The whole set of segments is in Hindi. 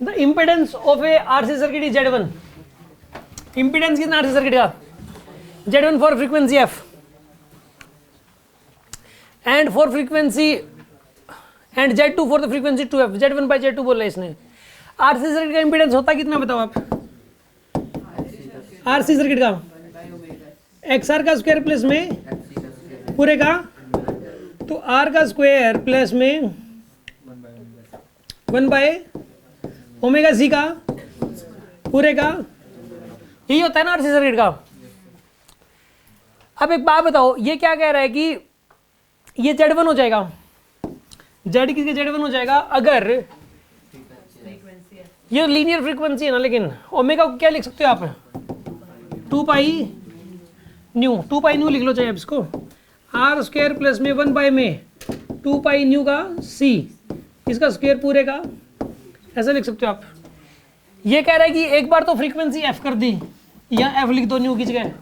The impedance of A RC circuit is Z1। Impedance कितना आरसी सर्किट का? Z1 for frequency F and for frequency and Z2 for the frequency 2F। Z1 by Z2 बोल रहे हैं इसने। आरसी सर्किट का इम्पिडेंस होता है कितना बताओ आप? आरसी सर्किट का XR का स्क्वायर प्लस में पूरे का, तो R का स्क्वायर प्लस में 1 बाय ओमेगा C का पूरे का, यही होता है ना आरसी सर्किट का। अब एक बात बताओ, ये क्या कह रहा है कि ये Z1 हो जाएगा, Z किसके Z1 हो जाएगा अगर ये लीनियर फ्रीक्वेंसी है ना, लेकिन ओमेगा को क्या लिख सकते हो आप? 2 पाई न्यू, 2 पाई न्यू लिख लो चाहे आप इसको, R स्क्वायर प्लस में 1 बाय में 2 पाई न्यू का C, इसका स्क्वायर पूरे का, ऐसा लिख सकते हो आप। ये कह रहा है कि एक बार तो फ्रीक्वेंसी F कर दी, यहाँ F लिख दो न्यू की जगह,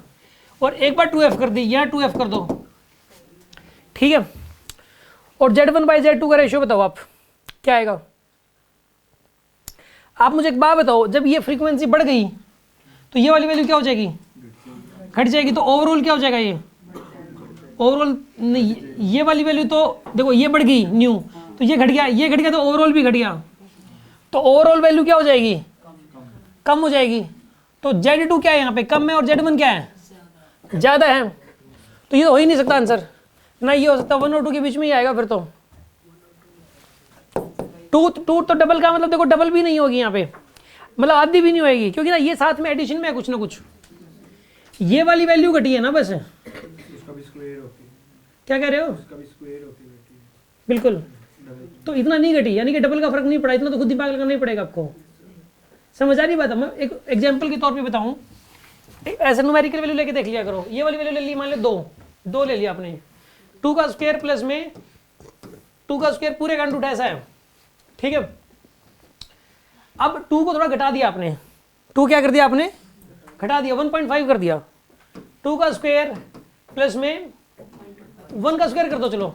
और एक बार 2F कर दी, यहाँ 2F कर दो, ठीक है। और Z1 बाई Z2 का रेशियो बताओ आप क्या आएगा? आप मुझे एक बात बताओ, जब ये फ्रीक्वेंसी बढ़ गई तो ये वाली वैल्यू क्या हो जाएगी? घट जाएगी। तो ओवरऑल क्या हो जाएगा? ये ओवरऑल नहीं, ये वाली वैल्यू तो देखो ये बढ़ गई न्यू, तो ये घट गया, ये घट गया, तो ओवरऑल भी घट गया, तो ओवरऑल वैल्यू क्या हो जाएगी? कम हो जाएगी। तो Z2 क्या है यहाँ पे? कम है, और Z1 क्या है? ज़्यादा है। तो ये तो हो ही नहीं सकता आंसर, ना ये हो सकता, 1 और 2 के बीच में ही आएगा फिर तो। 2 तो डबल का मतलब देखो, डबल भी नहीं होगी यहाँ पे, मतलब आधी भी नहीं होगी, क्योंकि ना ये साथ में एडिशन में है कुछ ना कुछ। ये वाली वैल्यू घटी है ना बस, उसका भी स्क्वायर होती है। क्या कह रहे हो? उसका भी स्क्वायर होती है बिल्कुल, तो इतना नहीं घटी, यानी कि डबल का फर्क नहीं पड़ा, इतना तो खुद दिमाग लगाना ही पड़ेगा आपको। समझ आ रही बात है? मैं एक एग्जांपल के तौर पे बताऊं, ऐसे न्यूमेरिकल वैल्यू लेके देख लिया करो। ये वाली वैल्यू ले ली, मान लो 2 ले लिया आपने, 2 का स्क्वायर प्लस में 2 का स्क्वायर पूरे का रूट ऐसा है, ठीक है। अब 2 को थोड़ा घटा दिया आपने, 2 क्या कर दिया आपने? घटा दिया, 1.5 कर दिया। 2 का स्क्वायर प्लस में 1 का स्क्वायर कर दो, चलो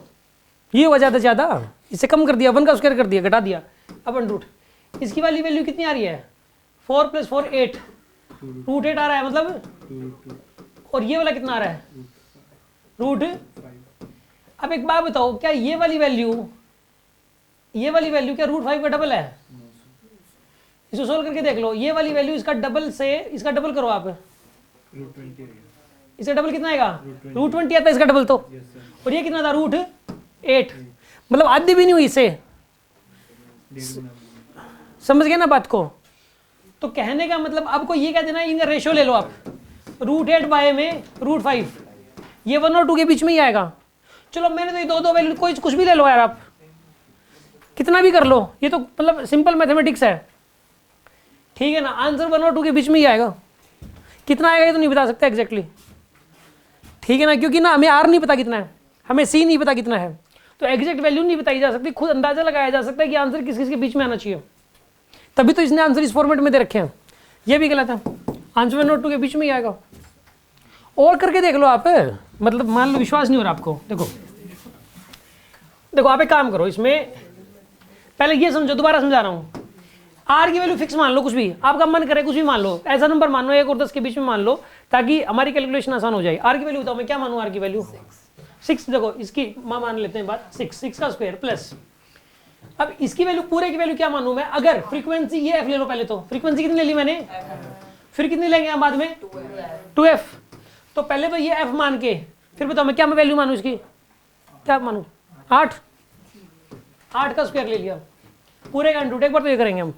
ये हुआ ज़्यादा, इससे कम कर दिया, 1 का स्क्वायर कर दिया, घटा दिया, अब रूट। इसकी वाली वैल्यू कितनी आ रही है? 4 + 4 8, रूट 8 आ रहा है मतलब, और ये वाला कितना आ रहा है? रूट 5। अब एक बात बताओ, क्या ये वाली वैल्यू क्या रूट 5 का डबल है? इसको सोल्व करके देख लो, ये वाली वैल्यू इसका डबल से, इसका डबल करो आप, रूट 20। इसका डबल कितना आएगा? रूट 20 आता है इसका डबल तो, और ये कितना था? रूट 8, मतलब आधी भी नहीं हुई इससे। समझ गए ना बात को? तो कहने का मतलब आपको ये कह देना, इनका रेशियो ले लो आप, रूट 8 बाय में रूट 5, ये 1 और 2 के बीच में ही आएगा। चलो मैंने तो ये दो वैल्यू, कोई कुछ भी ले लो यार, आप कितना भी कर लो, ये तो मतलब सिंपल मैथमेटिक्स है, ठीक है ना। आंसर 1 और 2 के बीच में ही आएगा, कितना आएगा ये तो नहीं बता सकते एग्जैक्टली, ठीक है ना, क्योंकि ना हमें R नहीं पता कितना है, हमें C नहीं पता कितना है, तो एग्जैक्ट वैल्यू नहीं बताई जा सकती, खुद अंदाजा लगाया जा सकता है कि आंसर किस किस के बीच में आना चाहिए। तभी तो इसने आंसर इस फॉर्मेट में दे रखे हैं, ये भी गलत है, आंसर 1 और 2 के बीच में ही आएगा। और करके देख लो आप, मतलब मान लो विश्वास नहीं हो रहा आपको, देखो आप एक काम करो, इसमें पहले ये समझो, दोबारा समझा रहा हूँ। R की वैल्यू फिक्स मान लो, कुछ भी आपका मन करे कुछ भी मान लो, ऐसा नंबर मान लो 1 और 10 के बीच में मान लो, ताकि हमारी कैलकुलेशन आसान हो जाए। R की वैल्यू बताओ, मैं क्या मानूं? R की वैल्यू 6, देखो इसकी मान लेते हैं बात, 6 का स्क्वायर प्लस, अब इसकी वैल्यू पूरे की वैल्यू क्या मानूं मैं? अगर फ्रीक्वेंसी ये F ले लो, पहले तो फ्रीक्वेंसी कितनी ले ली मैंने, फिर कितनी लेंगे हम बाद में? 2F। तो पहले तो ये F मान के, फिर बताओ मैं क्या मैं वैल्यू मानूं इसकी, क्या मानूं? 8 का स्क्वायर ले लिया, पूरे का रूट, एक बार तो ये करेंगे हम।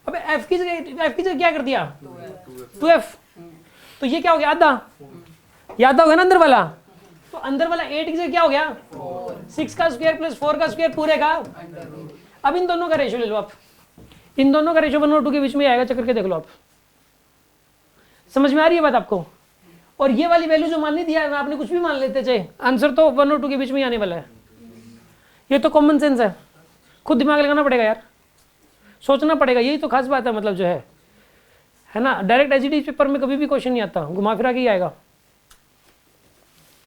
अब F की जगह क्या कर दिया? 2F, तो ये क्या हो गया? आधा, याद होगा ना अंदर वाला, तो अंदर वाला 8 की जगह क्या हो गया? 6 का स्क्वायर प्लस 4 का स्क्वायर पूरे का। अब इन दोनों का रेशियो ले लो आप, इन दोनों का रेशियो 1 और 2 के बीच में आएगा, चेक करके देख लो आप। समझ में आ रही है बात आपको? और ये वाली वैल्यू जो माननी थी यार, आपने कुछ भी मान लेते चाहे, आंसर तो 1 और 2 के बीच में ही आने वाला है। ये तो कॉमन सेंस है, खुद दिमाग लगाना पड़ेगा यार, सोचना पड़ेगा, यही तो खास बात है, मतलब जो है ना, डायरेक्ट एसजीडी पेपर में कभी भी क्वेश्चन नहीं आता, घुमा फिरा के ही आएगा।